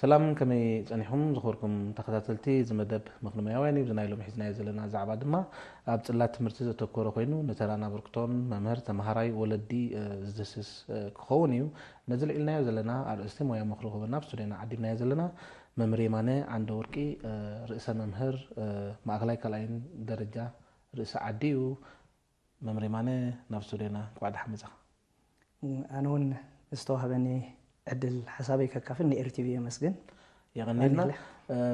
سلام كمي صنيحهم زخوركم تخاتلتي زمدب مخنمياواني بزنايلو محزناي زلنا زعبا دما اب صلات تمرتي زتكورو خوينو نترانا بركتون ممهر تمهراي ولدي زدسس كخونيو نزل إلنا زلنا ارستي مويا مخلوق بنفس لنا عدينا زلنا ممري ماني عند ورقي رئيس ممهر ماغلاي كلاين درجه رئيس عديو ممري ماني نفس لنا قعد حمزه أنا استوهبني عدل حسابي ككافل ني ارتي بي مسجن يغنينا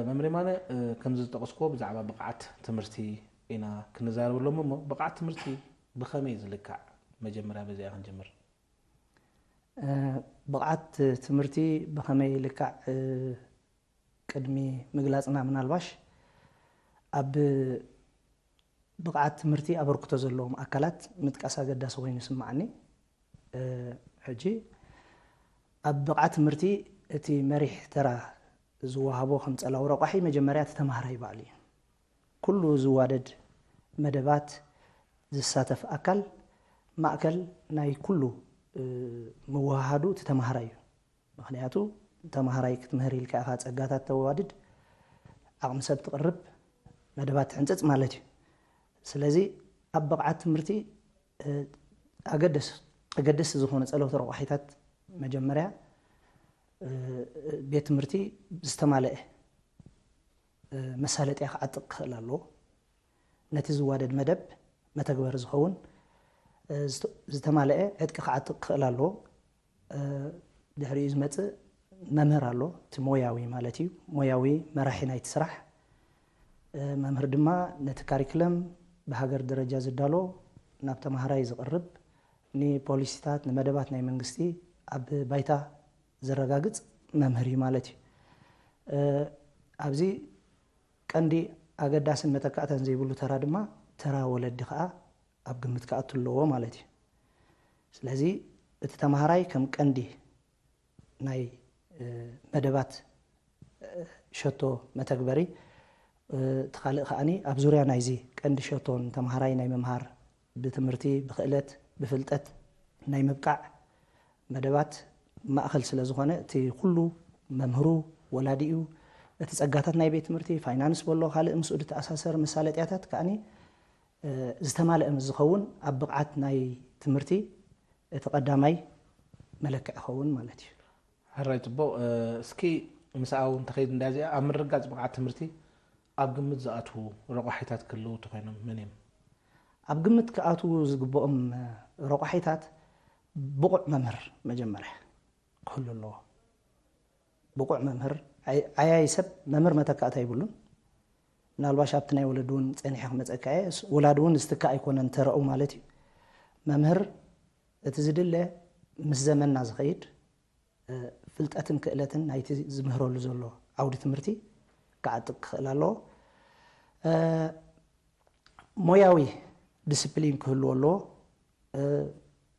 ممري مانا كم زت تقصكو بزعبا بقعت تمرتي إنا كنزار ولا مو بقعت تمرتي بخميز لكع مجمرة بزي نجمر بقعت تمرتي بخمي لكع قدمي مغلاصنا من الباش اب بقعت تمرتي ابركتو زلوم اكلات متقاسا قداس وين يسمعني حجي اب بقعت تمرتي اتي مريح ترى زوهابو خمس الاورا قحي مجمريات تمهراي بالي كله زوادد مدبات زساتف اكل ماكل ناي كله مواهادو تتمهراي مخنياتو تمهراي كتمهري لك اخا صغاتات توادد اقم سب تقرب مدبات حنصص مالتي سلازي اب بقعت تمرتي اقدس زخونه صلوت روحيتات مجمريا بيت مرتي استماله مسالت يا عطق خلالو نتي زوادد مدب متغبر زخون استماله عطق عطق خلالو دحري زمت ممهر الله تموياوي مالتي موياوي مراحينا يتسرح ممهر دما نتكاريكلم بهاجر درجه زدالو نابته مهراي زقرب ني بوليسيتات نمدبات ناي منغستي اب بايتا زرغاغص ممهري مالتي ابزي قندي اگداسن متكاتن زيبلو ترا دما ترا ولد خا اب ግምት ካአትሎ ማለት ስለዚህ እቲ ተማሃራይ ከም ቀንዲ ናይ መደባት ሸቶ መተግበሪ ተኻልእ ኻኒ ኣብ ዙርያ ናይዚ ቀንዲ ሸቶን ተማሃራይ ናይ መምሃር ብትምርቲ ብኽእለት ብፍልጠት ናይ ምብቃዕ መደባት ማእኸል ስለ ዝኾነ እቲ ኩሉ መምህሩ ወላዲኡ እቲ ጸጋታት ናይ ቤት ትምህርቲ ፋይናንስ በሎ ካልእ ምስኡድ ተኣሳሰር መሳለጥያታት ካኒ ዝተማልአ ዝኸውን ኣብ ብቕዓት ናይ ትምህርቲ እቲ ቀዳማይ መለክዕ ይኸውን ማለት እዩ هراي تبو اسكي مساو تخيد اندازي امرغاص بقعت تمرتي اب ግምት زاتو رقحيتات كلو تخينم منيم اب ግምት كاتو زغبኦም رقحيتات بقع ممهر مجمرح كل الله بقع ممهر عياي سب ممهر متكاتا يبلون نالباش ابتناي ولدون صنيح مصكاي ولادون استكا يكونن ترأو مالتي ممهر اتزدله مس زمننا زخيد فلطاتن كእለትን ናይቲ ዝምህረሉ ዘሎ አውዲ ትምህርቲ ካዓጥቅ خلالو ሞያዊ ዲሲፕሊን ክህልወሎ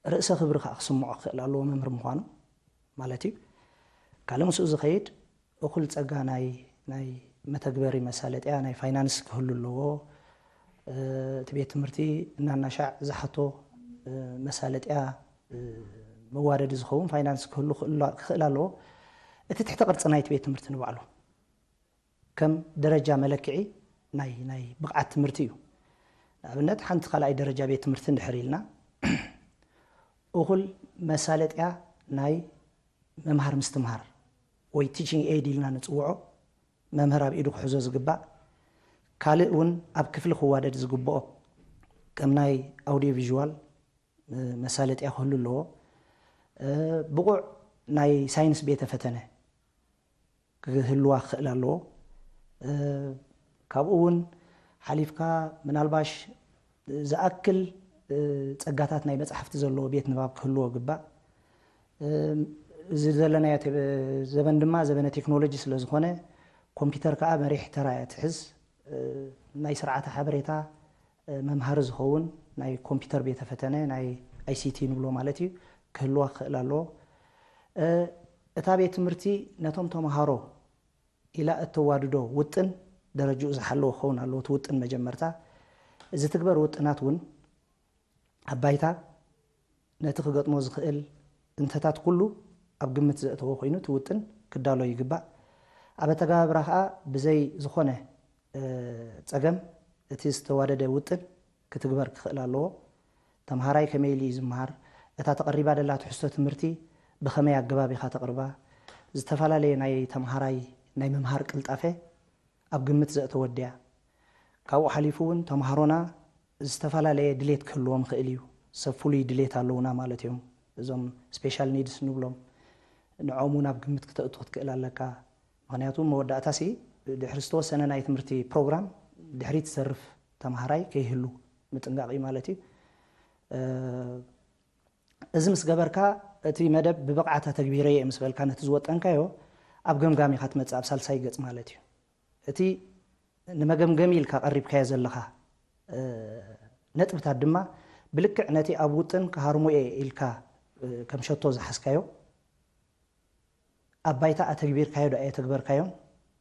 رئيس خبر خصمع خلالو ممر مخانو مالتي كلام سو زخيد اخل صغا ناي متغبري مسالطيا ناي فاينانس كهللو تبيت تمرتي ناناشع زحتو مسالطيا موارد زخون فاينانس كله خلالو اتي تحت قرص نايت بيت تمرت نبعلو كم درجه ملكعي ناي بقعت تمرتيو ابنت حنت خلاي درجه بيت تمرت ندحريلنا اخل مسالطيا ناي ممهر مستمهر وي تيچينج ايد لنا نصوعو ممهر اب ايدو خزو زغبا كالئون اب كفل خوادد زغبو كم ناي اوديو فيجوال مسالطيا كللو بقع ناي ساينس بيت فتنه كهلوا خلالو كابون حليفكا منالباش زاكل ጸጋታት ናይ መጽሐፍቲ ዘለዎ ቤት ንባብ ክህልዎ ግባ ዘለና ዘበን ድማ ዘበነ ቴክኖሎጂ ስለ ዝኾነ ኮምፒውተር ከዓ መሪሕ ተራያ ትሕዝ ናይ ስርዓተ ሓበሬታ መምሃር ዝኸውን ናይ ኮምፒውተር ቤት ፈተነ ናይ አይሲቲ ንብሎ ማለት እዩ ክህልዋ ክእላሎ እታ ቤት ትምህርቲ ነቶም ተማሃሮ ኢላ እተዋድዶ ውጥን ደረጃኡ ዝሓለዎ ኸውን ኣሎ ትውጥን መጀመርታ እዚ ትግበር ውጥናት ውን አባይታ ነቲ ክገጥሞ ዝኽእል እንተታት ኩሉ ኣብ ግምት ዘእተዎ ኮይኑ ትውጥን ክዳሎ ይግባ أبتجابر خا بزي زخنة تجمع تستوارد وطن كتجبر خلالله تمهراي كميلي زمهر أتا تقريبا دلها تحسه مرتي بخمية جبابي خا تقربا زتفعل لي ناي تمهراي ناي ممهر قلت أفه أبجمت زأت وديع كاو حليفون تمهرونا زتفعل لي دليت كلهم خيليو سفولي دليت علونا مالتهم زم سبيشال نيدز نقولهم نعومونا بجمت كتأتوت كإلا لك مغنياتهم مودة أتاسي دحرستو سنة ناي تمرتي بروجرام دحريت صرف تمهراي كيهلو متنقاقي مالتي إزمس جبركا تي مدب ببقعة تكبيرية مسبل كانت تزوت أنكايو أبجم جامي خاتمة أبسال سايقت مالتي تي نمجم جميل كقرب كياز اللخا نتبت الدماء بلك نتي أبوتن كهرمو إلكا كم شطوز حسكايو أبايتا أتكبير كايو دا أي تكبر كايو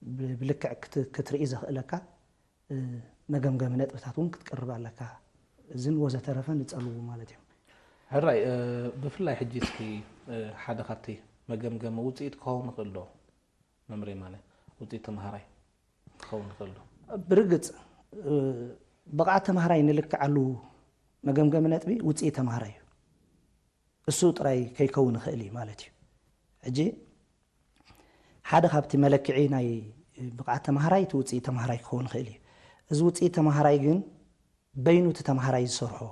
بلك كترئيزة لك مجم جامي نتبتاتون كتقرب لك زين وزترفن نتسألو مالتي هراي بفلاي حجيتكي حدا خطي مجمجم وطيت كون خلو نمري مالي وطيت تمهراي كون خلو برقت بقعة تمهراي نلك علو مجمجم نتبي وطيت تمهراي الصوت راي كي كون خلي مالتي حجي حدا خبتي ملكعي ناي بقعة تمهراي توطي تمهراي كون خلي زوطي تمهراي جن بينو تتمهراي سرحو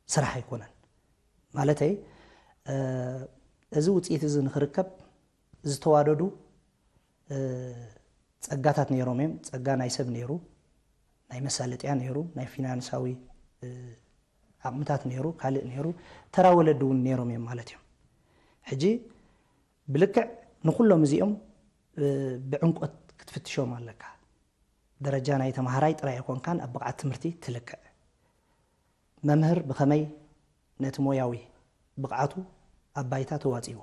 سرح يكونن مالتي أزوت إيتزن خركب زتواددو ጸጋታት ነይሮም እዮም ጸጋ ናይ ሰብ ነይሩ ናይ መሳለጥያ ነይሩ ናይ ፊናንሳዊ ዓቅምታት ነይሩ ካልእ ነይሩ ተራ ወለዱ ነይሮም እዮም ማለት እዮም ሕጂ ብልክዕ ንኩሎም እዚኦም ብዕንቆት ክትፍትሾም ኣለካ ደረጃ ናይ ተማሃራይ ጥራይ ይኮንካን ኣብ ብቕዓት ትምህርቲ ትልክዕ መምህር ብኸመይ ነቲ ሞያዊ ብቕዓቱ ኣብ ባይታ ተዋፂዎ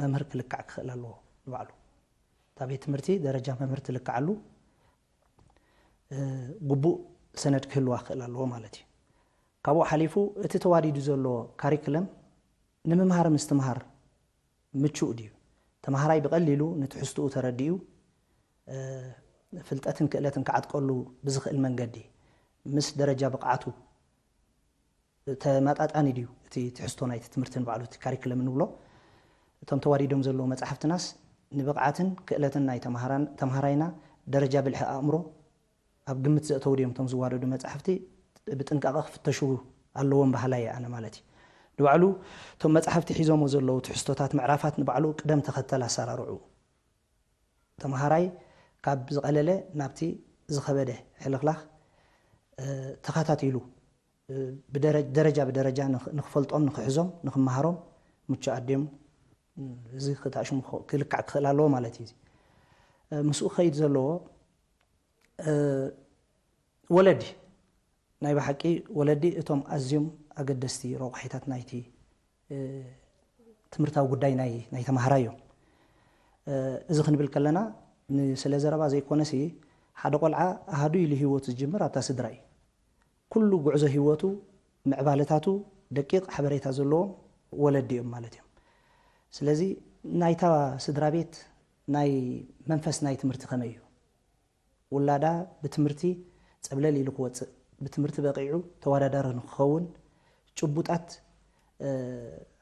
መምህር ክልክዕ ክኽእል ኣለዎ ንባዕሉ تا بيت مرتي درجة ممرت لك علو قبو سند كل واخل الله مالتي كابو حليفو اتتواري دوزلو كاريكلم نممهار مستمهار متشو ديو تمهاراي بقليلو نتحستو ترديو فلتأتن كألتن كعد قولو بزخ المنقدي مس درجة بقعاتو تماتات اني ديو تي تحستو نايت تمرتن بعلو كاريكلم نبلو تم تواري دوم زلو متحفت ناس نبقعتن كألتن ناي تمهراينا درجة بالحق أمره أبقمت زأتوريهم تمزوارو دو متحفتي بتنقاق فتشو اللوون بحلايا أنا مالتي نبعلو تم متحفتي حيزوم وزلو تحستوتات معرفات نبعلو قدم تختلا سارة رعو تمهراي كاب زغللة نابتي زخبده حلقلاخ تخاتاتيلو بدرجة بدرجة نخفلطهم نخحزهم نخمهارهم متشاعدهم زي خطاشم كلك خلالو مالتي مسؤول خيد زلو ولدي ناي بحقي ولدي اتم ازيم اقدستي روحيتات نايتي تمرتاو غداي ناي تمهرايو اذا خنبل كلنا سلا زربا زي كونسي حدا قلعه احدو يلي هيوت الجمر اتا سدراي كل غعزه هيوتو معبالتاتو دقيق حبريتا زلو ولدي مالتي سلازي نايتا سدرابيت ناي منفس ناي تمرتي خميو ولادا بتمرتي صبلل يلكوت بتمرتي بقيعو تواددار نخون ጭቡጣት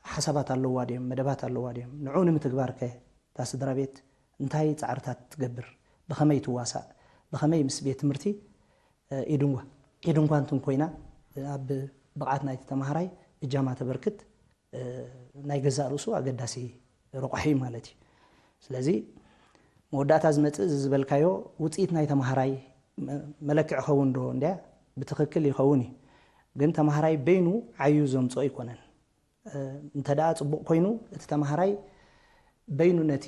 حسابات اللواديم مدبات اللواديم نعون متغبارك تا سدرابيت انتاي صعرتات تغبر بخمي تواسا بخمي مسبيت تمرتي ايدونغوانتون كوينا اب بقعت ناي تمهراي اجامه تبركت ناي غزا رسو اقداسي رقحي مالتي سلازي مودات ازمت زبلكايو وصيت ناي تمهراي ملكع خون دو اندا بتخكل يخوني ግን ተማሃራይ በይኑ ዓዩ ዘምጾ ይኮነን እንተዳ ጽቡቅ ኮይኑ እቲ ተማሃራይ በይኑ ነቲ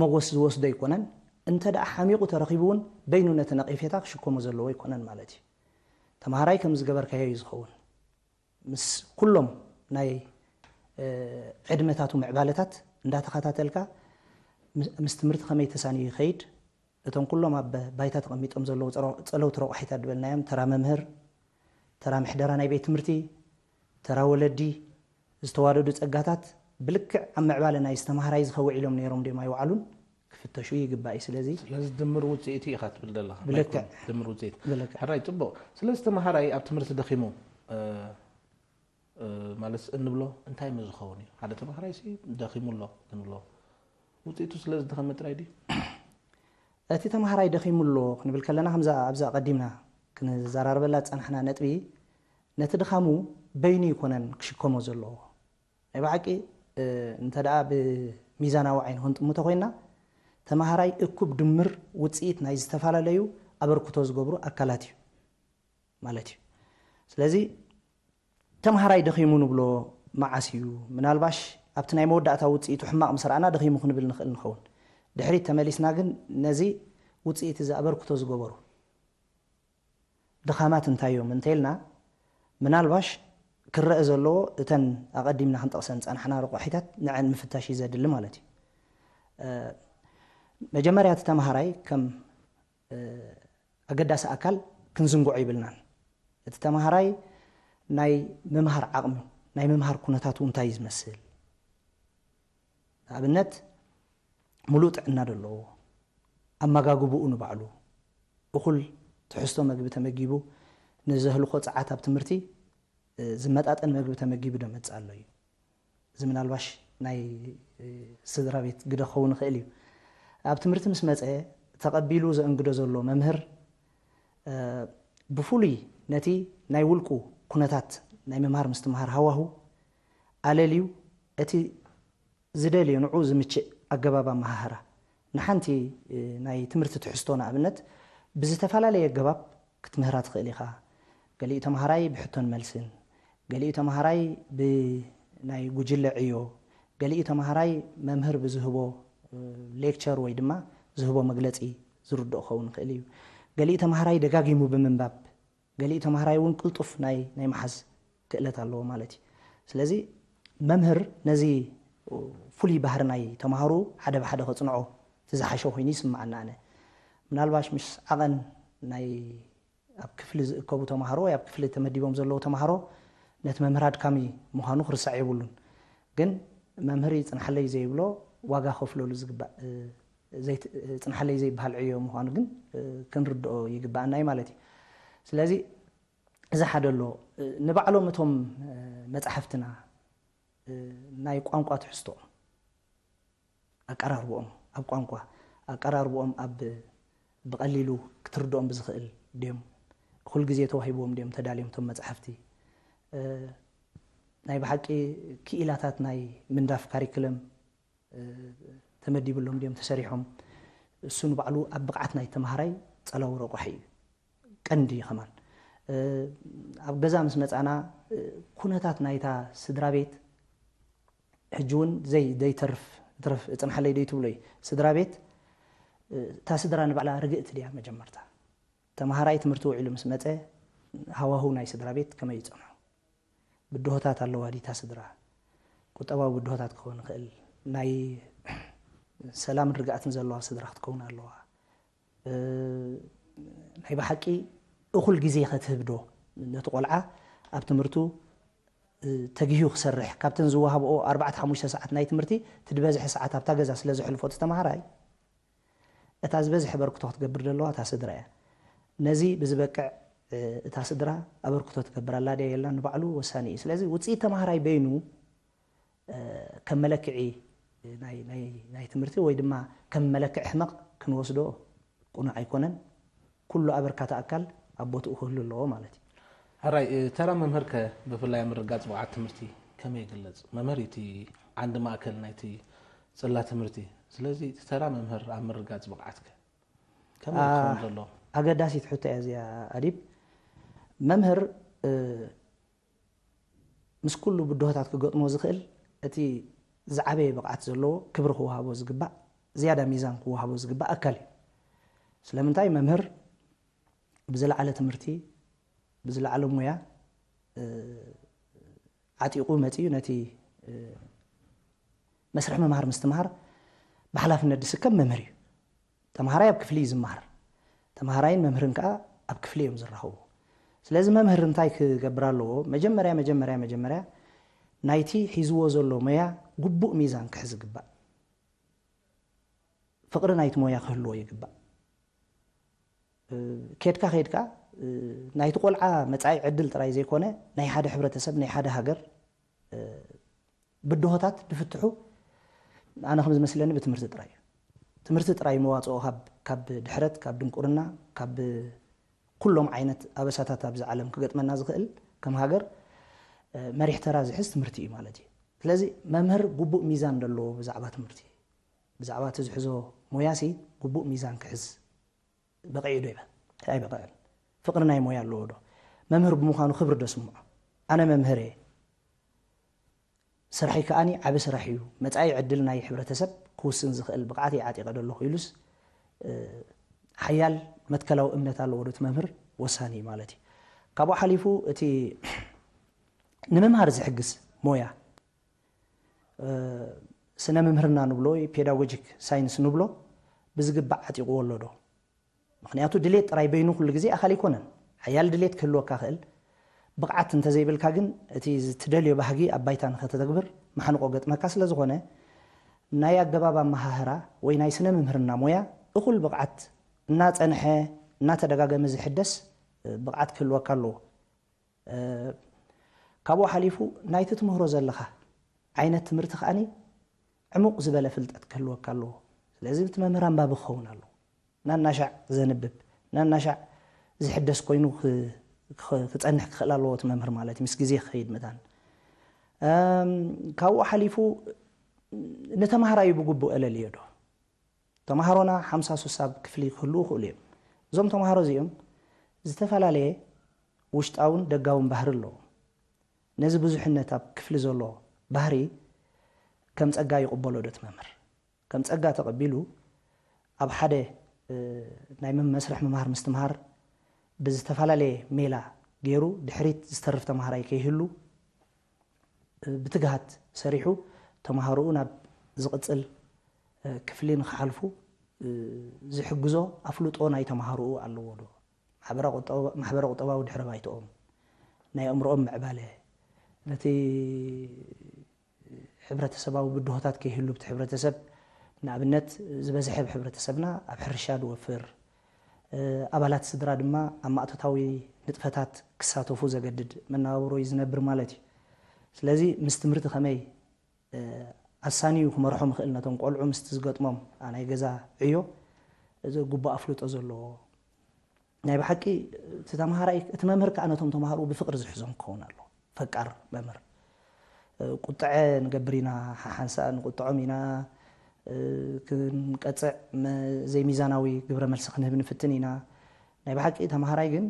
መጎስ ዝወስዶ ይኮነን እንተዳ ሓሚቁ ተረኺቡን በይኑ ነቲ ነቂፌታ ክሽከሞ ዘለዎ ይኮነን ማለት እዩ ተማሃራይ ከም ዝገበርካዮ ይዝኸውን ምስ ኩሎም ናይ ዕድመታቱ ምዕባለታት እንዳተኸታተልካ ምስ ትምህርቲ ከመይ ተሳኒ ይኸይድ እቶም ኩሎም ኣብ ባይታ ተቐሚጦም ዘለው ጸለውት ረቑሒታት ድበልናዮም ተራ መምህር ተራ ምሕደራ ናይ ቤት ትምህርቲ ተራ ወለዲ ዝተዋደዱ ጸጋታት ብልክዕ ኣብ ምዕባለ ናይ ዝተማሃራይ ዝኸውዕ ኢሎም ነይሮም ድማ ይውዓሉን ክፍተሹ ይግባእ ስለዚ ድምር ውፅኢት ኢኻ ትብል ዘለኻ ብልክዕ ድምር ውፅኢት ብልክዕ ሕራይ ፅቡቅ ስለዚ ተማሃራይ ኣብ ትምህርቲ ደኺሙ ማለት እንብሎ እንታይ እዩ ዝኸውን እዩ ሓደ ተማሃራይ ደኺሙ ኣሎ ክንብሎ ውፅኢቱ ስለዚ ደኸመ ጥራይ ድዩ እቲ ተማሃራይ ደኺሙ ኣሎ ክንብል ከለና ከምዛ ኣብዛ ቀዲምና ክንዘራርበላ ፀናሕና ነጥቢ ነቲ ድኻሙ በይኑ ይኮነን ክሽከሞ ዘለዎ ናይ ባዕቂ እንተደኣ ብሚዛናዊ ዓይን ክንጥምቶ ኮይና ተማሃራይ እኩብ ድምር ውፅኢት ናይ ዝተፈላለዩ ኣበርክቶ ዝገብሩ ኣካላት እዩ ማለት እዩ ስለዚ ተማሃራይ ደኺሙ ንብሎ መዓስ እዩ ምናልባሽ ኣብቲ ናይ መወዳእታ ውፅኢቱ ሕማቕ ምስራእና ደኺሙ ክንብል ንኽእል ንኸውን ድሕሪት ተመሊስና ግን ነዚ ውፅኢት እዚ ኣበርክቶ ዝገበሩ ድኻማት እንታይ እዮም እንተኢልና ምናልባሽ ክረአ ዘለዎ እተን ኣቐዲምና ክንጠቕሰን ፀናሕና ረቑሒታት ንዕን ምፍታሽ እዩ ዘድሊ ማለት እዩ መጀመርያ እቲ ተማሃራይ ከም ኣገዳሲ ኣካል ክንዝንጉዖ ይብልናን እቲ ተማሃራይ ናይ ምምሃር ዓቕሚ ናይ ምምሃር ኩነታቱ እንታይ እዩ ዝመስል ንኣብነት ሙሉእ ጥዕና ዘለዎ ኣመጋግብኡ ንባዕሉ እኹል ትሕዝቶ መግቢ ተመጊቡ ንዘህልኮ ፀዓት ኣብ ትምህርቲ ዝመጣጠን መግቢ ተመጊቡ ደመፅእ ኣሎ እዩ እዚ ምናልባሽ ናይ ስድራ ቤት ግደ ክኸውን ይኽእል እዩ ኣብ ትምህርቲ ምስ መፀ ተቐቢሉ ዘእንግዶ ዘሎ መምህር ብፍሉይ ነቲ ናይ ውልቁ ኩነታት ናይ ምምሃር ምስትምሃር ሃዋሁ ኣለልዩ እቲ ዝደልዮ ንዑ ዝምችእ ኣገባብ ኣመሃህራ ንሓንቲ ናይ ትምህርቲ ትሕዝቶ ንኣብነት ብዝተፈላለየ ኣገባብ ክትምህራ ትኽእል ኢኻ ገሊኡ ተምሃራይ ብሕቶን መልስን ገሊኡ ተምሃራይ ብናይ ጉጅለ ዕዮ ገሊኡ ተምሃራይ መምህር ብዝህቦ ሌክቸር ወይ ድማ ዝህቦ መግለፂ ዝርድኦ ክኸውን ይኽእል እዩ ገሊኡ ተምሃራይ ደጋጊሙ ብምንባብ ገሊኡ ተምሃራይ እውን ቅልጡፍ ናይ መሓዝ ክእለት ኣለዎ ማለት እዩ ስለዚ መምህር ነዚ ፍሉይ ባህሪ ናይ ተምሃሩ ሓደ ብሓደ ከፅንዖ ትዝሓሸ ኮይኑ ይስማዓና ኣነ ምናልባሽ ምስ ዓቐን ናይ ኣብ ክፍሊ ዝእከቡ ተምሃሮ ወይ ኣብ ክፍሊ ተመዲቦም ዘለዉ ተምሃሮ ነቲ መምህር ኣድካሚ ምዃኑ ክርሳዕ የብሉን ግን መምህር ፅንሓለይ ዘይብሎ ዋጋ ከፍለሉ ዝግባእ ፅንሓለይ ዘይበሃል ዕዮ ምዃኑ ግን ክንርድኦ ይግባአናይ ማለት እዩ ስለዚ እዚ ሓደ ኣሎ ንባዕሎም እቶም መፅሓፍትና ናይ ቋንቋ ትሕዝቶኦም ኣቀራርብኦም ኣብ ቋንቋ ኣቀራርብኦም ኣብ ብቐሊሉ ክትርድኦም ብዝኽእል ድዮም ኩል ግዜ ተዋሂቦም ድዮም ተዳልዮም ቶም መፅሓፍቲ ናይ ብሓቂ ክኢላታት ናይ ምንዳፍ ካሪክለም ተመዲብሎም ድዮም ተሰሪሖም እሱ ንባዕሉ ኣብ ብቕዓት ናይ ተምሃራይ ፀላው ረቑሒ እዩ ቀንዲ ኸማን ኣብ ገዛ ምስ መፃና ኩነታት ናይታ ስድራ ቤት ሕጂ እውን ዘይተርፍ ፅንሓለይ ደይትብሎ እዩ ስድራ ቤት እታ ስድራ ንባዕላ ርግእቲ ድያ መጀመርታ ተምሃራይ ትምህርቲ ውዒሉ ምስ መፀ ሃዋህው ናይ ስድራ ቤት ከመይ ይፀንሑ ብድሆታት ኣለዋ ዲታ ስድራ ቁጠባዊ ብድሆታት ክኸውን ይኽእል ናይ ሰላምን ርግኣትን ዘለዋ ስድራ ክትከውን ኣለዋ ናይ ብሓቂ እኹል ግዜ ከትህብዶ ነቲ ቆልዓ ኣብ ትምህርቱ ተግሂዩ ክሰርሕ ካብተን ዝወሃብኦ 4-5 ሰዓት ናይ ትምህርቲ ትድበዝሐ ሰዓት ኣብታ ገዛ ስለ ዘሕልፎ ተማሃራይ እታ ዝበዝሐ በርክቶ ክትገብር ዘለዋ እታ ስድራ እያ ነዚ ብዝበቅዕ እታ ስድራ ኣበርክቶ ትገብር ኣላ ድያ የላ ንባዕሉ ወሳኒ እዩ ስለዚ ውፅኢት ተማሃራይ በይኑ ከም መለክዒ ናይ ትምህርቲ ወይ ድማ ከም መለክዒ ሕመቕ ክንወስዶ ቁኑዕ ኣይኮነን ኩሉ ኣበርካታ ኣካል ኣብ ቦትኡ ክህሉ ኣለዎ ማለት እዩ ሕራይ ተራ መምህር ከ ብፍላይ ምርጋፅ ብቕዓት ትምህርቲ ከመይ ይግለፅ መምህር እቲ ዓንዲ ማእከል ናይቲ ፅላት ትምህርቲ ስለዚ ተራ መምህር ኣብ ምርጋፅ ብቕዓት ከ ከመይ ክኸውን ዘሎ ኣገዳሲት ሕቶ እያ እዚኣ ኣዲብ መምህር ምስ ኩሉ ብድሆታት ክገጥሞ ዝኽእል እቲ ዝዓበየ ብቕዓት ዘለዎ ክብሪ ክወሃቦ ዝግባእ ዝያዳ ሚዛን ክወሃቦ ዝግባእ ኣካል እዩ ስለምንታይ መምህር ብዝለዓለ ትምህርቲ ብዝለዓለ ሞያ ዓጢቑ መፂኡ ነቲ መስርሕ መምሃር ምስትምሃር ብሓላፍነት ዝስከም መምህር እዩ ተምሃራይ ኣብ ክፍሊ እዩ ዝመሃር ተምሃራይን መምህርን ከዓ ኣብ ክፍሊ እዮም ዝራኸቡ ስለዚ መምህር እንታይ ክገብር ኣለዎ መጀመርያ ናይቲ ሒዝዎ ዘሎ ሞያ ግቡእ ሚዛን ክሕዝ ይግባእ ፍቅሪ ናይቲ ሞያ ክህልዎ ይግባእ ከድካ ናይቲ ቆልዓ መጻኢ ዕድል ጥራይ ዘይኮነ ናይ ሓደ ሕብረተሰብ ናይ ሓደ ሃገር ብድሆታት ድፍትሑ ኣነ ከም ዝመስለኒ ብትምህርቲ ጥራይ ትምህርቲ ጥራይ መዋጽኦ ካብ ድሕረት ካብ ድንቁርና ካብ ኩሎም ዓይነት ኣበሳታት ኣብዚ ዓለም ክገጥመና ዝኽእል ከም ሃገር መሪሕ ተራ ዝሕዝ ትምህርቲ እዩ ማለት እዩ ስለዚ መምህር ግቡእ ሚዛን ዘለዎ ብዛዕባ ትምህርቲ ብዛዕባ እቲ ዝሕዞ ሞያሲ ግቡእ ሚዛን ክሕዝ በቂዑ ዶ ይበል ኣይበቂዕን ፍቅሪ ናይ ሞያ ኣለዎ ዶ መምህር ብምዃኑ ክብሪ ዶ ስምዖ ኣነ መምህር እየ ስራሕይ ከኣኒ ዓብ ስራሕ እዩ መጻኢ ዕድል ናይ ሕብረተሰብ ክውስን ዝኽእል ብቕዓት ይዓጢቐ ደለኹ ኢሉስ ሓያል መትከላዊ እምነት ኣለዎ ዶ እቲ መምህር ወሳኒ ማለት እዩ ካብኡ ሓሊፉ እቲ ንምምሃር ዝሕግዝ ሞያ ስነ መምህርና ንብሎ ፔዳጎጂክ ሳይንስ ንብሎ ብዝግባእ ዓጢቕዎ ኣሎ ዶ ምክንያቱ ድሌት ጥራይ በይኑ ኩሉ ግዜ ኣካል ይኮነን ሓያል ድሌት ክህልወካ ክእል ብቕዓት እንተዘይብልካ ግን እቲ ትደልዮ ባህጊ ኣብ ባይታ ንኸተተግብር ማሕንቆ ገጥመካ ስለ ዝኾነ ናይ ኣገባብ ኣመሃህራ ወይ ናይ ስነ መምህርና ሞያ እኹል ብቕዓት እናፀንሐ እናተደጋገመ ዝሕደስ ብቕዓት ክህልወካ ኣለዎ ካብኡ ሓሊፉ ናይቲ ትምህሮ ዘለኻ ዓይነት ትምህርቲ ከኣኒ ዕሙቕ ዝበለ ፍልጠት ክህልወካ ኣለዎ ስለዚ እቲ መምህር ኣንባቢ ክኸውን ኣለዎ ናናሻዕ ዘንብብ ናናሻዕ ዝሕደስ ኮይኑ ክፀንሕ ክኽእል ኣለዎ እቲ መምህር ማለት ምስ ግዜ ክኸይድ ምታን ካብኡ ሓሊፉ ንተምሃራዩ ብግቡእ ዕለልዮ ዶ ተምሃሮና 53 ኣብ ክፍሊ ክህልው ይኽእሉ እዮም እዞም ተምሃሮ እዚኦም ዝተፈላለየ ውሽጣውን ደጋውን ባህሪ ኣለዎም ነዚ ብዙሕነት ኣብ ክፍሊ ዘሎ ባህሪ ከም ፀጋ ይቕበሎ ዶ እቲ መምህር ከም ፀጋ ተቐቢሉ ኣብ ሓደ ናይ መስርሕ ምምሃር ምስትምሃር ብዝተፈላለየ ሜላ ገይሩ ድሕሪት ዝተርፍ ተምሃራይ ከይህሉ ብትግሃት ሰሪሑ ተምሃሮኡ ናብ ዝቕፅል ክፍሊ ንክሓልፉ ዝሕግዞ ኣፍልጦ ናይ ተምሃሮኡ ኣለዎ ዶ ማሕበረ ቁጠባዊ ድሕረ ባይትኦም ናይ ኣእምሮኦም ምዕባለ ነቲ ሕብረተሰባዊ ብድሆታት ከይህሉ ብቲ ሕብረተሰብ ንኣብነት ዝበዝሐ ሕብረተሰብና ኣብ ሕርሻ ድወፍር ኣባላት ስድራ ድማ ኣብ ማእቶታዊ ንጥፈታት ክሳተፉ ዘገድድ መነባብሮ እዩ ዝነብር ማለት እዩ ስለዚ ምስ ትምህርቲ ከመይ ኣሳኒዩ ክመርሖም ክእል ነቶም ቆልዑ ምስቲ ዝገጥሞም ናይ ገዛ ዕዮ እዚ ጉባእ ኣፍልጦ ዘለዎ ናይ ብሓቂ እቲ ተምሃራይ እቲ መምህር ከዓ ነቶም ተምሃርኡ ብፍቅሪ ዝሕዞም ክኸውን ኣሎ ፈቃር መምህር ቁጥዐ ንገብር ኢና ሓንሳ ንቁጥዖም ኢና ክንቀፅዕ ዘይሚዛናዊ ግብረ መልሲ ክንህብ ንፍትን ኢና ናይ ብሓቂ ተምሃራይ ግን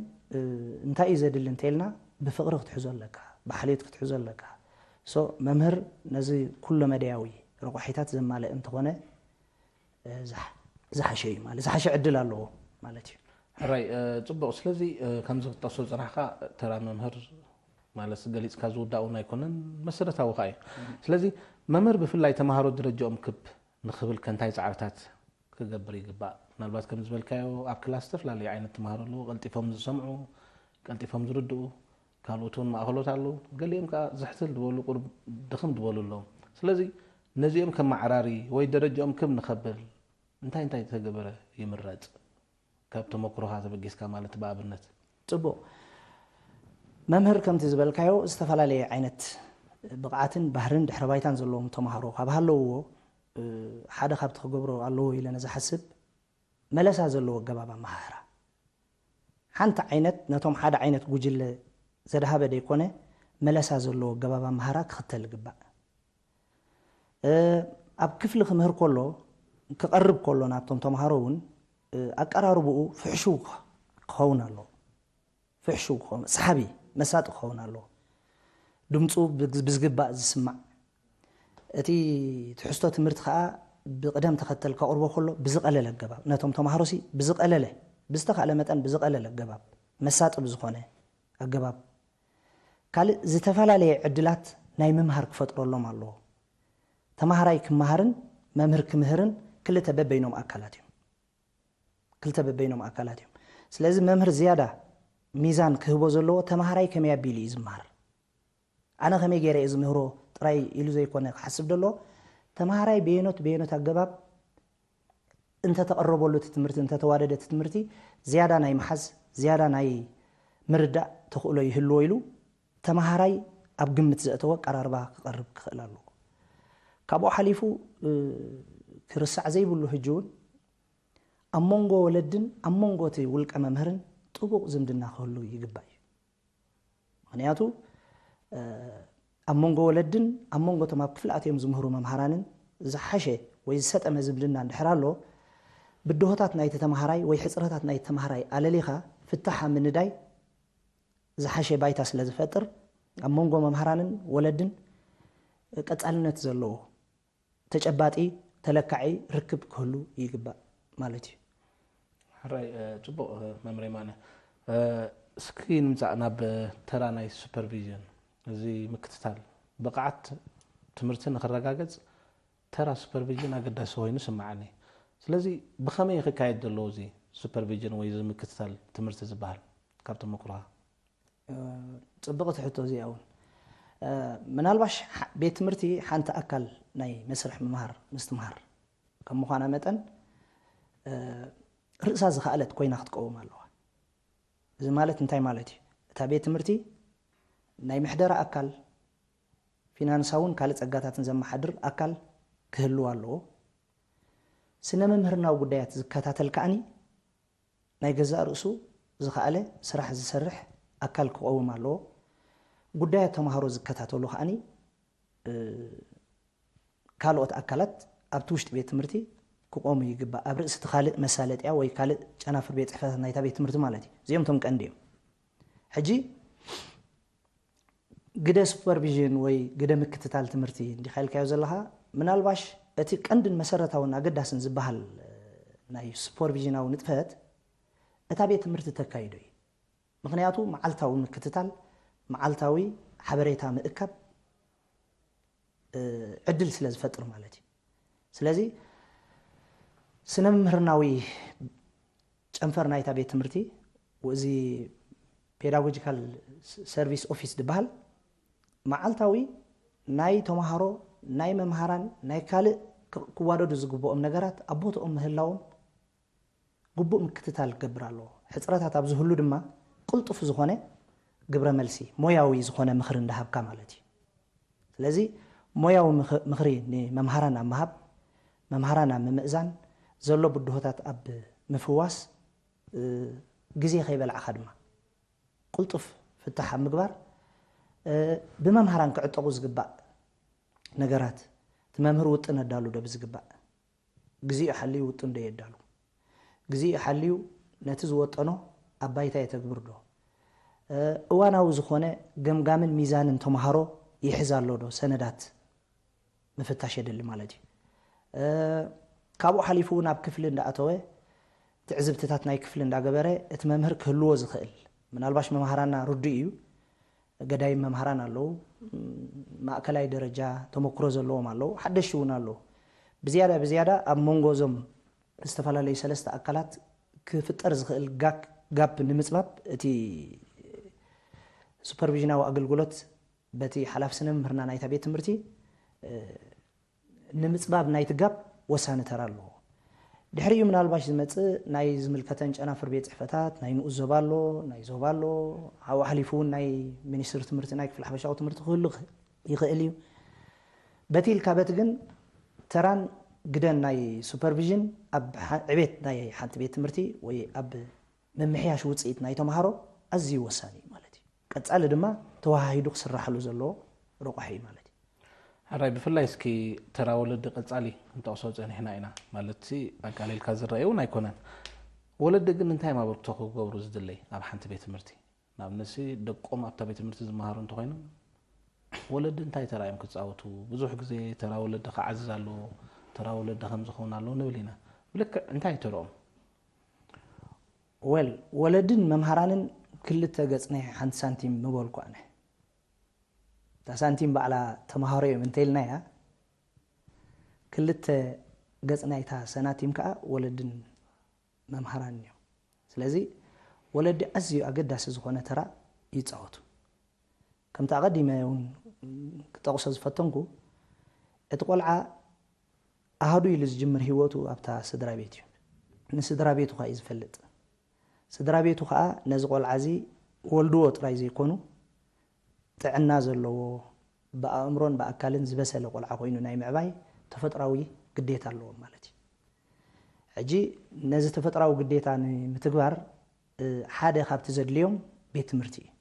እንታይ እዩ ዘድሊ እንተኢልና ብፍቅሪ ክትሕዞ ኣለካ ብሓልዮት ክትሕዞ ኣለካ መምህር ነዚ ኩሎ መድያዊ ረቑሒታት ዘማልእ እንተኾነ ዝሓሸ እዩ ማለት ዝሓሸ ዕድል ኣለዎ ማለት እዩ ሕራይ ፅቡቕ ስለዚ ከምዚ ክጠቅሶ ፅናሕካ ተራ መምህር ማለት ገሊፅካ ዝውዳእውን ኣይኮነን መሰረታዊ ኸ እዩ ስለዚ መምህር ብፍላይ ተምሃሮ ደረጃኦም ክብ ንኽብል ከንታይ ፃዕርታት ክገብር ይግባእ ምናልባት ከም ዝበልካዮ ኣብ ክላስ ዝተፈላለዩ ዓይነት ተምሃሮ ኣለዉ ቀልጢፎም ዝሰምዑ ቀልጢፎም ዝርድኡ ካልኦትን ማእኸሎት ኣለዉ ገሊኦም ከዓ ዝሕትል ዝበሉ ቁርብ ድኽም ዝበሉ ኣለዉ ስለዚ ነዚኦም ከም ማዕራሪ ወይ ደረጃኦም ክብ ንኸብል እንታይ ተገበረ ይምረፅ ካብ ተመክሮኻ ተበጊስካ ማለት ብኣብነት ፅቡቕ መምህር ከምቲ ዝበልካዮ ዝተፈላለየ ዓይነት ብቕዓትን ባህርን ድሕረ ባይታን ዘለዎም ተምሃሮ ካብ ሃለውዎ ሓደ ካብቲ ክገብሮ ኣለዎ ኢለነ ዝሓስብ መለሳ ዘለዎ ኣገባብ ኣመሃህራ ሓንቲ ዓይነት ነቶም ሓደ ዓይነት ጉጅለ ዘድሃበ ደይኮነ መለሳ ዘለዎ ኣገባብ ኣመሃህራ ክኽተል ይግባእ ኣብ ክፍሊ ክምህር ከሎ ክቐርብ ከሎ ናብቶም ተምሃሮ እውን ኣቀራርብኡ ፍሕሹው ክኸውን ኣለዎ ፍሕሹው ክኸውን ሰሓቢ መሳጢ ክኸውን ኣለዎ ድምፁ ብዝግባእ ዝስማዕ እቲ ትሕዝቶ ትምህርቲ ከዓ ብቅደም ተኸተል ከቕርቦ ከሎ ብዝቐለለ ኣገባብ ነቶም ተምሃሮሲ ብዝቐለለ ብዝተኻእለ መጠን ብዝቐለለ ኣገባብ መሳጢ ብዝኾነ ኣገባብ ካልእ ዝተፈላለየ ዕድላት ናይ ምምሃር ክፈጥረሎም ኣለዎ ተምሃራይ ክመሃርን መምህር ክምህርን ክልተ በበይኖም ኣካላት እዮም ስለዚ መምህር ዝያዳ ሚዛን ክህቦ ዘለዎ ተምሃራይ ከመይ ኣቢሉ እዩ ዝመሃር ኣነ ከመይ ገይረ እየ ዝምህሮ ጥራይ ኢሉ ዘይኮነ ክሓስብ ደሎ ተማሃራይ በየኖት ኣገባብ እንተ ተቀረበሉ ትምህርቲ እንተ ተዋደደ ትምህርቲ ዝያዳ ናይ መሓዝ ዝያዳ ናይ ምርዳእ ተኽእሎ ይህልዎ ኢሉ ተማሃራይ ኣብ ግምት ዘእተወ ቀራርባ ክቐርብ ክኽእል ኣለዎ ካብኡ ሓሊፉ ክርሳዕ ዘይብሉ ሕጂ እውን ኣብ መንጎ ወለድን ኣብ መንጎ እቲ ውልቀ መምህርን ጥቡቕ ዝምድና ክህሉ ይግባእ እዩ ምክንያቱ ኣብ መንጎ ወለድን ኣብ መንጎ እቶም ኣብ ክፍሊ ኣትዮም ዝምህሩ መምሃራንን ዝሓሸ ወይ ዝሰጠመ ዝምድና እንድሕር ኣሎ ብድሆታት ናይቲ ተማሃራይ ወይ ሕፅረታት ናይቲ ተማሃራይ ኣለሊኻ ፍታሕ ምንዳይ ዝሓሸ ባይታ ስለ ዝፈጥር ኣብ መንጎ መምሃራንን ወለድን ቀጻልነት ዘለዎ ተጨባጢ ተለካዒ ርክብ ክህሉ ይግባእ ማለት እዩ ሕራይ ጽቡቕ መምረይ ማነ እስኪ ንምፃእ ናብ ተራ ናይ ሱፐርቪዥን እዚ ምክትታል ብቕዓት ትምህርቲ ንኽረጋገጽ ተራ ሱፐርቪዥን ኣገዳሲ ኮይኑ ስምዓኒ ስለዚ ብኸመይ ክካየድ ዘለዎ እዚ ሱፐርቪዥን ወይ እዚ ምክትታል ትምህርቲ ዝበሃል ካብቶም ምኩርኻ ጽቡቕ ትሕቶ እዚኣ እውን ምናልባሽ ቤት ትምህርቲ ሓንቲ ኣካል ናይ መስርሕ ምምሃር ምስትምሃር ከም ምዃና መጠን ርእሳ ዝኽኣለት ኮይና ክትቀውም ኣለዋ እዚ ማለት እንታይ ማለት እዩ እታ ቤት ትምህርቲ ናይ ምሕደራ ኣካል ፊናንሳውን ካልእ ፀጋታትን ዘመሓድር ኣካል ክህልዎ ኣለዎ ስነ መምህርናዊ ጉዳያት ዝከታተል ከዓኒ ናይ ገዛእ ርእሱ ዝኽኣለ ስራሕ ዝሰርሕ ኣካል ክቀውም ኣለዎ ጉዳያት ተማሃሮ ዝከታተሉ ከዓኒ ካልኦት ኣካላት ኣብቲ ውሽጢ ቤት ትምህርቲ ክቆሙ ይግባእ ኣብ ርእሲ እቲ ካልእ መሳለጥያ ወይ ካልእ ጨናፍር ቤት ፅሕፈታት ናይታ ቤት ትምህርቲ ማለት እዩ እዚኦም ቶም ቀንዲ እዮም ሕጂ ግደ ሱፐርቪዥን ወይ ግደ ምክትታል ትምህርቲ እንዲኻልካዮ ዘለኻ ምናልባሽ እቲ ቀንድን መሰረታውን ኣገዳስን ዝበሃል ናይ ሱፐርቪዥናዊ ንጥፈት እታ ቤት ትምህርቲ ተካይዶ እዩ ምክንያቱ መዓልታዊ ምክትታል መዓልታዊ ሓበሬታ ምእካብ ዕድል ስለ ዝፈጥር ማለት እዩ ስለዚ ስነ መምህርናዊ ጨንፈር ናይታ ቤት ትምህርቲ ወዚ ፔዳጎጂካል ሰርቪስ ኦፊስ ዝበሃል መዓልታዊ ናይ ተማሃሮ ናይ መምሃራን ናይ ካልእ ክዋደዱ ዝግብኦም ነገራት ኣብ ቦትኦም ምህላዎም ግቡእ ምክትታል ክገብር ኣለዎ ሕፅረታት ኣብ ዝህሉ ድማ ቅልጡፍ ዝኾነ ግብረ መልሲ ሞያዊ ዝኾነ ምኽሪ እንዳሃብካ ማለት እዩ ስለዚ ሞያዊ ምኽሪ ንመምሃራን ኣብ ምሃብ መምሃራን ኣብ ምምእዛን ዘሎ ብድሆታት ኣብ ምፍዋስ ግዜ ከይበልዓኻ ድማ ቅልጡፍ ፍታሕ ኣብ ምግባር ብመምሃራን ክዕጠቑ ዝግባእ ነገራት እቲ መምህር ውጥን ኣዳሉ ዶ ብዝግባእ ግዚኡ ሓልዩ ውጥን ዶ የዳሉ ግዚኡ ሓልዩ ነቲ ዝወጠኖ ኣብ ባይታ የተግብር ዶ እዋናዊ ዝኾነ ገምጋምን ሚዛንን ተማሃሮ ይሕዝ ኣሎ ዶ ሰነዳት ምፍታሽ የድሊ ማለት እዩ ካብኡ ሓሊፉ እውን ኣብ ክፍሊ እንዳኣተወ ትዕዝብትታት ናይ ክፍሊ እንዳገበረ እቲ መምህር ክህልዎ ዝኽእል ምናልባሽ መምሃራና ርዱእ እዩ ገዳይ መምሃራን ኣለዉ ማእከላይ ደረጃ ተመክሮ ዘለዎም ኣለዉ ሓደሽቲ እውን ኣለዉ ብዝያዳ ኣብ መንጎ እዞም ዝተፈላለዩ ሰለስተ ኣካላት ክፍጠር ዝኽእል ጋፕ ንምፅባብ እቲ ሱፐርቪዥናዊ ኣገልግሎት በቲ ሓላፍ ስነ መምህርና ናይታ ቤት ትምህርቲ ንምፅባብ ናይቲ ጋፕ ወሳኒ ተራ ኣለዎ ድሕሪኡ ምናልባሽ ዝመፅእ ናይ ዝምልከተን ጨናፍር ቤት ፅሕፈታት ናይ ንኡስ ዞባ ኣሎ ናይ ዞባ ኣሎ ኣብኡ ሓሊፉ እውን ናይ ሚኒስትሪ ትምህርቲ ናይ ክፍሊ ሓፈሻዊ ትምህርቲ ክህሉ ይኽእል እዩ በቲ ኢልካ በቲ ግን ተራን ግደን ናይ ሱፐርቪዥን ኣብ ዕቤት ናይ ሓንቲ ቤት ትምህርቲ ወይ ኣብ መምሕያሽ ውፅኢት ናይ ተምሃሮ ኣዝዩ ወሳኒ እዩ ማለት እዩ ቀጻሊ ድማ ተዋሃሂዱ ክስራሕሉ ዘለዎ ረቑሒ እዩ ማለት እዩ ሕራይ ብፍላይ እስኪ ተራ ወለዲ ቀጻሊ እንተቕሶ ፀኒሕና ኢና ማለት ኣቃሊልካ ዝረአዩ እውን ኣይኮነን ወለዲ ግን እንታይ ማበርክቶ ክገብሩ ዝድለይ ኣብ ሓንቲ ቤት ትምህርቲ ንኣብነት ደቆም ኣብታ ቤት ትምህርቲ ዝመሃሩ እንተኮይኖም ወለዲ እንታይ ተራ እዮም ክፃወቱ ብዙሕ ግዜ ተራ ወለዲ ክዓዝዝ ኣለዎ ተራ ወለዲ ከም ዝኸውን ኣለዎ ንብል ኢና ብልክዕ እንታይ ተርኦም ወል ወለድን መምሃራንን ክልተ ገጽ ናይ ሓንቲ ሳንቲም ምበልኩ ኣነ እታ ሳንቲም ባዕላ ተምሃሮ እዮም እንተኢልናያ ክልተ ገጽ ናይታ ሰናቲም ከዓ ወለድን መምሃራን እዮም ስለዚ ወለዲ ኣዝዩ ኣገዳሲ ዝኾነ ተራ ይፃወቱ كم تقدم تقصد فتنكو اتقولع أهدو يلز جمر هيوتو أبتا سدرا بيتي نسدرا بيتو خايز فلت سدرا بيتو خا نزقول عزي ولدو طراي زي كونو تعنا زلو بأمرون بأكلن زبسل قولع خوينو ناي معباي تفطراوي قديتا لو مالتي اجي نزي تفطراو قديتا متغبار حاده خابت زدليوم بيت مرتي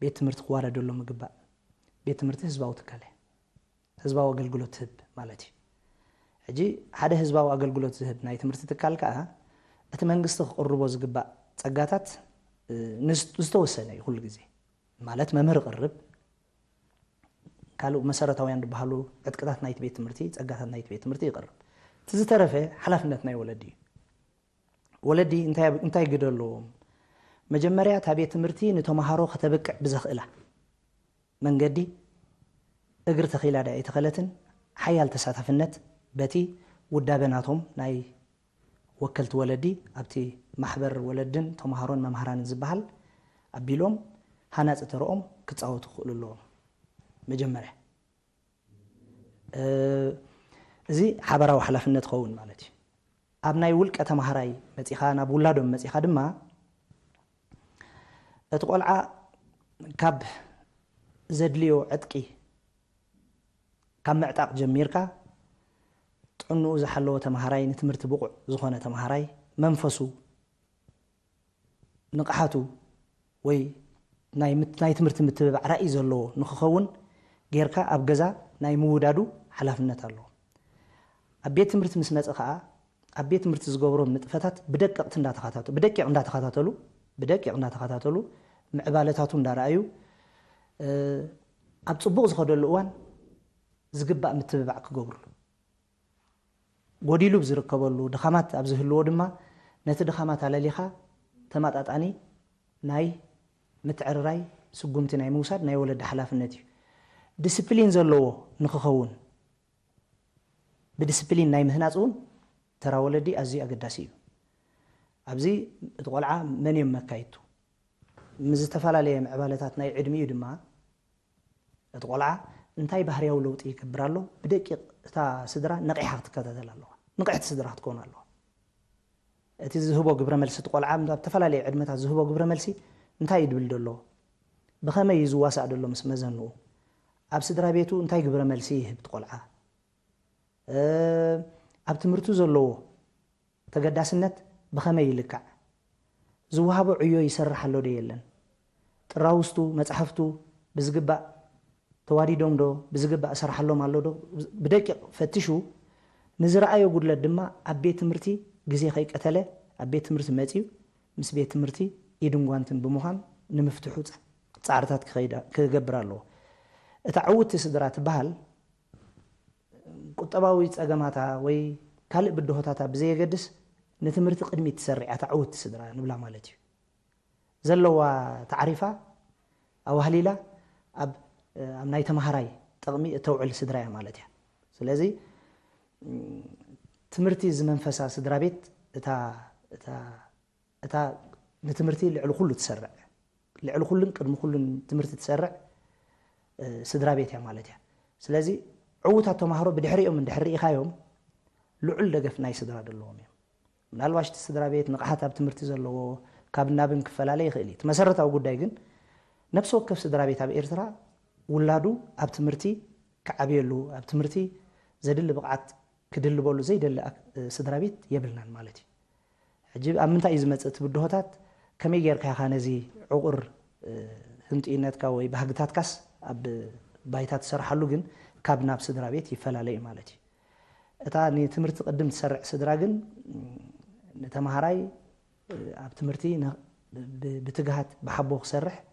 بيت مرت خواره دلو مغبا بيت مرت حزباو تكاله حزباو اغلغلوت هب مالتي اجي حاده حزباو اغلغلوت زهب ناي تمرت تكال كا ات منغست قربو زغبا صغاتات نستوسنه كل غزي مالت ممر قرب قالو مسارتاويان دبحالو عتقطات نايت بيت مرتي صغاتات نايت بيت مرتي يقرب تزترفه حلافነት ناي ولدي انتاي غدلو مجمريا تابيت مرتي نتمهارو ختبقع بزخلا منغدي اغر تخيلا دا يتخلتن حيال تساتفنت بتي ودابناتهم ناي وكلت ولدي ابتي محبر ولدن تمهارون ممهران زبحال ابيلوم حناص ترኦም كصاوت خللو مجمريا زي حبراو حلافነት خون مالتي ابناي ولق تمهراي مصيخا ناب ولادم مصيخا دما اتقولع كاب زدليو عتقي كم معتاق جميركا طنو زحلو تمهراي نتمرت بقع زخونه تمهراي منفسو نقحاتو وي ناي تمرت متبع راي زلو نخخون غيركا اب غزا ناي مودادو حلافነት الله ابيت تمرت مسمصخا ابيت تمرت زغبرو نطفتات بدققت بدقيق እንዳተخاتلو معبالتاتو እንዳራዩ اب صبوق زخدل اوان زغبا متبع كغبرلو غوديلو بزركبلو دخامات ابزهلو دما نت دخامات علاليخا تماطاطاني ناي متعرراي سغمتي ناي موساد ناي ولد حلافنتي ديسيبلين زلو نخخون بديسيبلين ناي مهناصون ترى ولدي ازي اقداسي ابزي تقولع من يمكايتو مزتفالالي معبالتات ناي عدمي دما تقولع انتاي بحرياو لوط يكبرالو بدقيق تا سدرا نقيحه تكتتلالو نقيحه سدرا تكون الله اتي زهبو غبره ملس تقولع تفالالي عدمتا زهبو غبره ملسي انتاي يدبل دلو بخمه يزواسا دلو مسمزنو اب سدرا بيتو انتاي غبره ملسي يهب تقولع اب تمرتو زلو تقداسنت بخمه يلكع زوهابو عيو يسرحلو ديلن طراوستو مصحفتو بزغبا تواريدوم دو بزغبا اسرحلو مالو دو بدقيق فتشو نزرعايو غدله دما ابيت تمرتي غزي خيقتله ابيت تمرت مصيو مس بيت تمرتي يدنغوانتن بمخان نمفتحو صارتات كخيدا كغبرالو اتعوت سدرات بحال قطباوي صغماتا وي ካልእ ብድሆታታ ብዘይ ገድስ ነትምርቲ ቅድሚት ተሰሪዓ تعوت ስድራ ንብላ ማለት እዩ ዘለዋ تعريفا او هليلا اب ናይ ተማሃራይ ጥቕሚ ተውዕል ስድራ ማለት እዩ ስለዚ ትምርቲ ዝመንፈሳ ስድራ ቤት እታ ነትምርቲ ልዕል ኩሉ ተሰርዕ ልዕል ኩሉን ቅድሚ ኩሉን ትምርቲ ተሰርዕ ስድራ ቤት ያ ማለት እዩ ስለዚ عوتا ተማሃሮ ብድሕሪኦም እንድሕሪ ኢኻዮም لعل دغف ناي سدرا دلوم منالواش تسدرا بيت نقحات اب تمرتي زلو كابنابن كفلالي يخيلي تمسرتاو غداي ግን نفس وكف سدرا بيت اب ኤርትራ ولادو اب تمرتي كعبيلو اب تمرتي زدل بقعت كدلبولو زيدل سدرا بيت يبلنان مالتي عجيب امنتا يزمصت بدهوتات كمي غيركا خانزي عقر ህንጢነትካ ወይ ባህግታትካስ اب بايታት سرحلو ግን كابناب سدرا بيت يفلالي مالتي اتا ني تمرت قدم تسرع سدرا ግን نتمهراي اب تمرتي بتجهات بحبو خسرح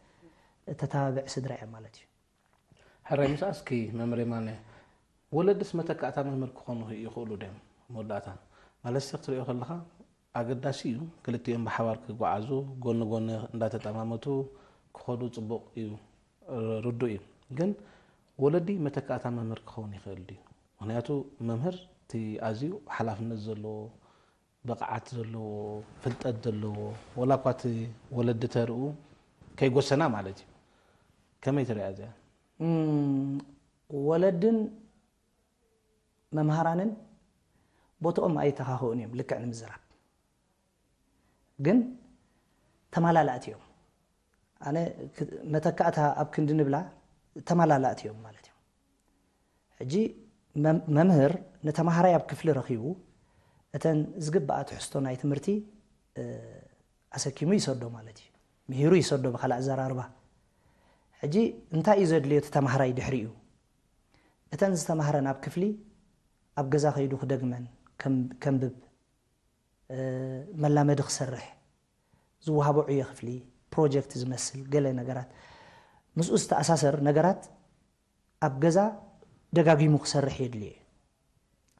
تتابع سدرا مالتي حراي مساسكي ممري مانه ولدس متكاتا ممر كونو يخولو دم موداتا مالس تختريو خلخا اغداسيو كلتيم بحوار كغعازو غون غون انداتتامامتو كخودو صبوق يو ردو يو ግን ولدي متكاتا ممر كون يخلدي ምክንያቱ መምህር ቲ አዚው حلافነት ዘሎ بقعت ዘሎ ፍልጠት ዘሎ ወላኳት ወለድ ተርኡ ከይጎሰና ማለት እዩ كم يترى أزيا ولدن ممهرانن بوتهم أي تخاهونيهم لك عن مزرعة جن تمالالاتيهم أنا متكاتها أبكن دنبلا تمالالاتيهم مالتهم حجي ممهر نتمهري أبكفل رخيو أتن زقبات حستونا يتمرتي أسكيمو يصدو مالتي مهيرو يصدو بخلاء زراربا حجي انتا يزد لي تتمهري دحريو أتن زتمهرنا أبكفلي أبجزا خيدو خدقمن كمبب ملامد خسرح زوهابو عيه خفلي بروجكت زمسل قال نجارات مسؤول أساسر نجارات أبجزا دقاقي مخسرح يدلي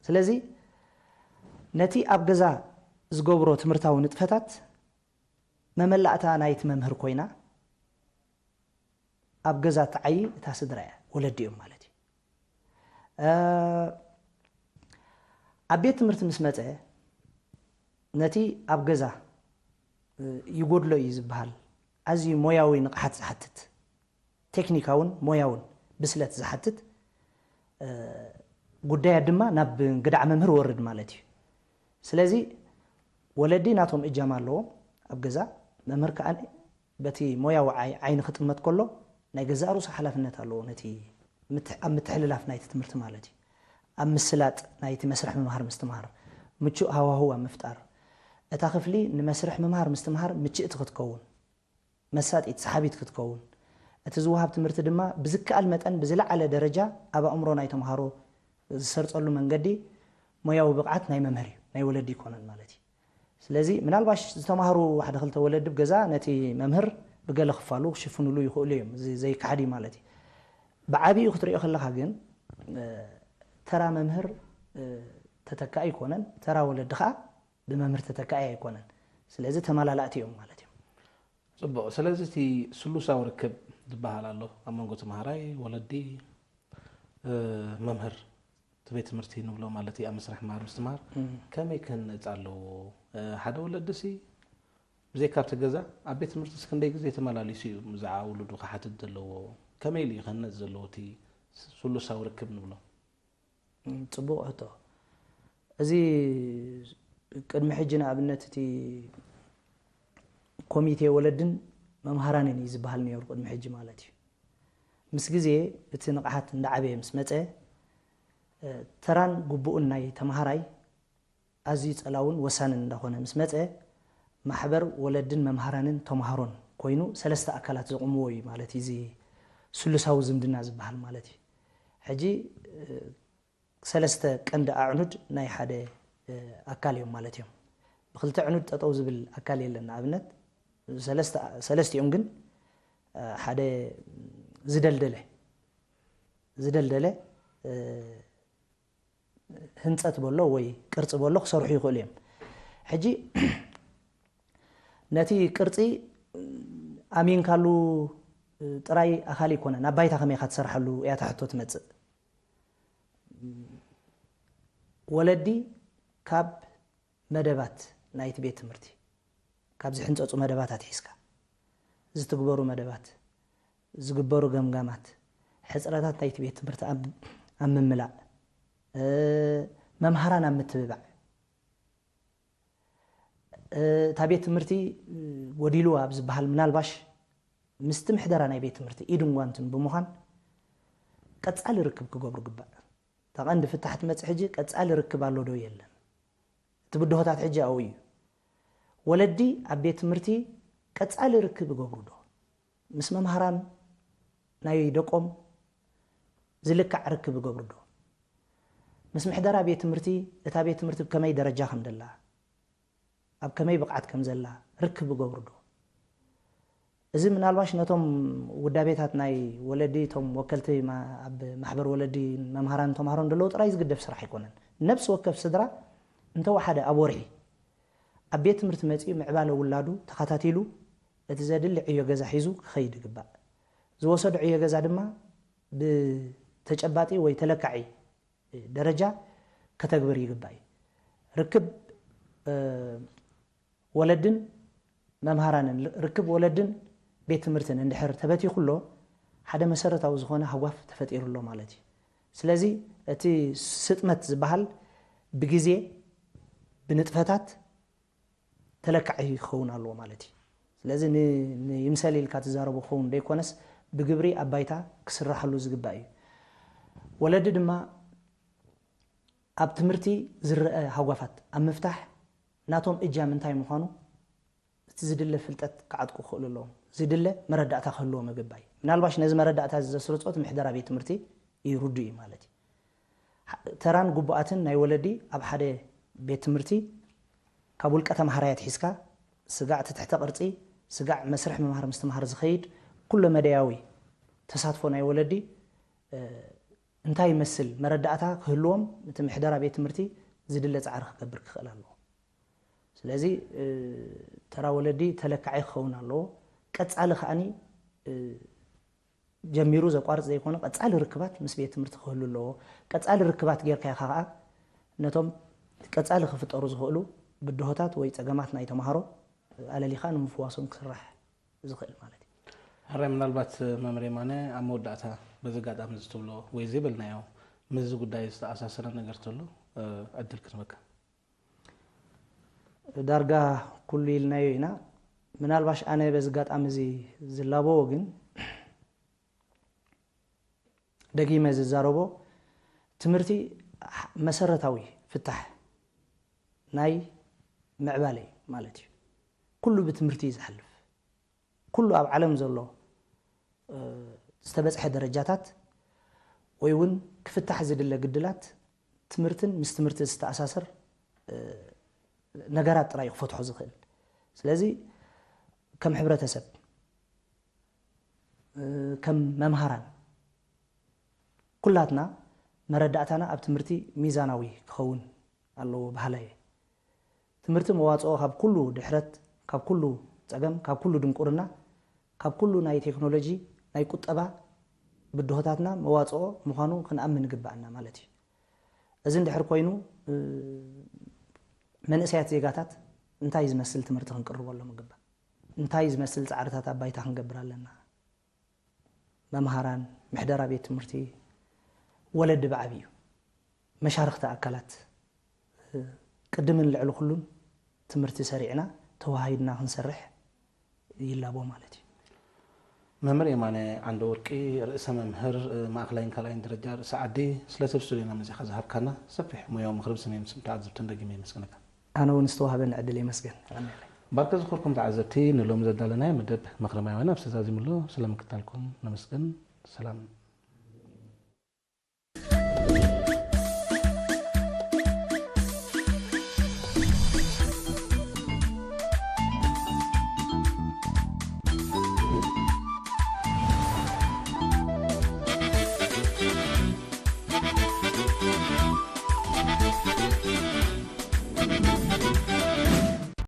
سلازي نتي أبجزا زقبرو تمرتاو نتفتات ما ملأتا نايت ممهر كوينا أبجزا تعي تاسدرا ولديهم مالتي أبيت مرت مسمته نتي أبجزا يقول له يزبهال أزي موياوي نقحت زحتت تكنيكاون موياون بسلت زحتت قدايا دما ناب قدع ممهر ورد مالتي سلازي ولدي ناتهم إجامال له أبجزا ممهر كأن بتي موياو عين ختمت كله نجزا روس حلفنت له نتي متحللاف نايت تمرت مالتي أم السلات نايت مسرح ممهر مستمهر متشو هو مفتار أتاخفلي نمسرح ممهر مستمهر متشئت تكون مسات إتسحابيت تكون أتزوهاب تمرت دما بزك المتن بزلع على درجة أبا أمرو نايت مهارو سرت قالوا من قدي موياو بقعت ناي ممهري ناي ولدي كونن مالتي سلازي من الباش تمهرو واحد دخلت ولد بجزا نتي ممهر بقال خفالو شفنوا له يخوليهم زي كحدي مالتي بعابي اختري اخلها جن ترى ممهر تتكاي كونن ترى ولد خا بممهر تتكاي كونن سلازي تمالالاتيهم مالتي صبو سلازي تي سلوسا وركب دبها الله امنغو تمهراي ولدي ممهر تبيت مرتي نبلو مالتي امسرح مار مستمار كم يكن تصالو حدا ولدسي زي كابت جزا ابيت مرتي سكندي زي تمالاليسي مزعا ولدو خحت دلو كميلي خنت زلوتي سلوسا وركب نبلو صبو اهتو ازي قدم حجنا ابنتتي كوميتي ولدن ممهرانين يزبهال نيور قدم حج مالتي مس غزي اتي نقحات ندعبي مس مصه تران غبؤن ناي تمهراي ازي صلاون وسانن እንደሆነ مس مصه محبر ولدن ممهرانن تمهرون كوينو ثلاثه اكلات زقموي مالتي زي سلساو زمدنا زبهال مالتي حجي ثلاثه قند اعنود ناي حده اكاليوم مالتيهم بخلت عنود تطو زبل اكال يلنا ابنت ثلاثه يوم ግን حده زدلدله هنصت بولو وي قرص بولو خسرحو يخوليم حجي نتي قرصي امين كالو ጥራይ አካል ይኮነን አባይታ ከመይ ከተሰርሐሉ ያ ተሕቶ ትመጽእ ወለዲ ካብ መደባት ናይት ቤት ትምህርቲ ካብ ዝሕንጸጹ መደባታት ሒስካ ዝትግበሩ መደባት ዝግበሩ ገምጋማት ሕጽረታት ናይት ቤት ትምህርቲ ኣምምላእ መምሃራን ኣምትብባዕ ታቤት ትምህርቲ ወዲሉ ኣብ ዝበሃል ምናልባሽ مستمحدرا ناي بيت مرتي ايدن وانتن بمخان قصال ركب كغبر غبا تقند فتحت مصحجي قصال ركب الله دو يلن تبدهوتات حجي اوي ولدي ابيت مرتي قصال ركب غبر دو مسم مهران ناي دقوم زلكع ركب غبر دو مسم حدرا بيت مرتي اتا بيت مرتي كمي درجه خمدلا اب كمي بقعت كم زلا ركب غبر دو إذا من الواش نتوم ودابيتات ناي ولدي توم وكلتي ما أب محبر ولدي ممهران توم هارون دلوت رايز قد بسرح يكونن نفس وكف صدرة أنت واحد أبوري أبيت مرتمتي معباله ولادو تخاتاتيلو لتزادل عيو جزا حيزو خيد قبا زو صد عيو جزا دما بتجباتي ويتلكعي درجة كتكبر يقباي ركب ولدن ممهران ركب ولدن بيت مرتن اندحر تباتي كله ሓደ መሰረታዊ ዝኾነ ሃዋፍ ተፈጢሩሎ ማለት እዩ ስለዚ እቲ ስጥመት ዝበሃል ብግዜ ብንጥፈታት ተለካዒ ይኸውን ኣለዎ ማለት እዩ ስለዚ ንይምሰል ኢልካ ትዛረቦ ክኸውን ደይኮነስ ብግብሪ ኣባይታ ክስራሓሉ ዝግባእ እዩ ወለዲ ድማ ኣብ ትምህርቲ ዝረአ ሃዋፋት ኣብ ምፍታሕ ናቶም እጃም እንታይ ምዃኑ እቲ ዝድለ ፍልጠት ክዓጥቁ ክኽእሉ ኣለዎም ዝድለ መረዳእታ ክህልዎም ይግባእ ምናልባሽ ነዚ መረዳእታ ዘስርፆት ምሕደራ ቤት ትምህርቲ ይርዱ እዩ ማለት እዩ ተራን ጉቡኣትን ናይ ወለዲ ኣብ ሓደ ቤት ትምህርቲ ካብ ውልቀ ተምሃራያት ሒዝካ ስጋዕ ትሕተ ቅርፂ ስጋዕ መስርሕ መምሃር ምስትምሃር ዝኸይድ ኩሉ መደያዊ ተሳትፎ ናይ ወለዲ እንታይ ይመስል መረዳእታ ክህልዎም እቲ ምሕደራ ቤት ትምህርቲ ዝድለ ፃዕሪ ክገብር ክኽእል ኣለዎ ስለዚ ተራ ወለዲ ተለካዒ ክኸውን ኣለዎ ቀፃሊ ከዓኒ ጀሚሩ ዘቋርፅ ዘይኮነ ቀፃሊ ርክባት ምስ ቤት ትምህርቲ ክህሉ ኣለዎ ቀፃሊ ርክባት ጌርካ ኢኻ ከዓ ነቶም ቀፃሊ ክፍጠሩ ዝኽእሉ ብድሆታት ወይ ፀገማት ናይ ተምሃሮ ኣለሊኻ ንምፍዋሶም ክስራሕ ዝኽእል ማለት እዩ ሕራይ ምናልባት መምሬ ማነ ኣብ መወዳእታ በዚ ኣጋጣሚ ዝትብሎ ወይ ዘይበልናዮ ምዚ ጉዳይ ዝተኣሳሰረ ነገር ተሎ ዕድል ክትበካ ዳርጋ ኩሉ ኢልናዮ ኢና ምናልባሽ ኣነ በዚ ኣጋጣሚ እዚ ዝላበዎ ግን ደጊመ ዝዛረቦ ትምህርቲ መሰረታዊ ፍታሕ ናይ ምዕባለ ማለት እዩ ኩሉ ብትምህርቲ ዝሓልፍ ኩሉ ኣብ ዓለም ዘሎ ዝተበፅሐ ደረጃታት ወይ እውን ክፍታሕ ዝድለ ግድላት ትምህርትን ምስ ትምህርቲ ዝተኣሳሰር ነገራት ጥራይ ክፈትሖ ዝኽእል ስለዚ ከም ሕብረተሰብ ከም መምሃራን ኩላትና መረዳእታና ኣብ ትምህርቲ ሚዛናዊ ክኸውን ኣለዎ ባህላየ ትምህርቲ መዋፅኦ ካብ ኩሉ ድሕረት ካብ ኩሉ ፀገም ካብ ኩሉ ድንቁርና ካብ ኩሉ ናይ ቴክኖሎጂ ናይ ቁጠባ ብድሆታትና መዋፅኦ ምዃኑ ክንኣምን ይግባአና ማለት እዩ እዚ እንድሕር ኮይኑ መንእሰያት ዜጋታት እንታይ ዝመስል ትምህርቲ ክንቅርበሎም ይግባእ እንታይ ዝመስል ፃዕርታት ኣባይታ ክንገብር ኣለና መምሃራን ምሕደራ ቤት ትምህርቲ ወለዲ ብዓብዩ መሻርክቲ ኣካላት ቅድምን ልዕሊ ኩሉን ትምህርቲ ሰሪዕና ተዋሂድና ክንሰርሕ ይላቦ ማለት እዩ መምህር የማነ ዓንደ ወርቂ ርእሰ መምህር ማእከላይን ካልኣይን ደረጃ ርእሰ ዓዲ ስለ ሰብ ስቱድዮና መዚኻ ዝሃብካና ሰፊሕ ሙያዊ ምክሪ ብስመይ ምስ ተዓዘብትን ደጊመ የመስገነካ ኣነ እውን ዝተዋሃበኒ ዕድል የመስገን ባርከ ዝኮርኩም ተዓዘብቲ ንሎም ዘዳለናዮ መደብ ምክሪ ማያውያን ኣብ ዝተዛዚሙሉ ስለምክታልኩም ነመስገን ሰላም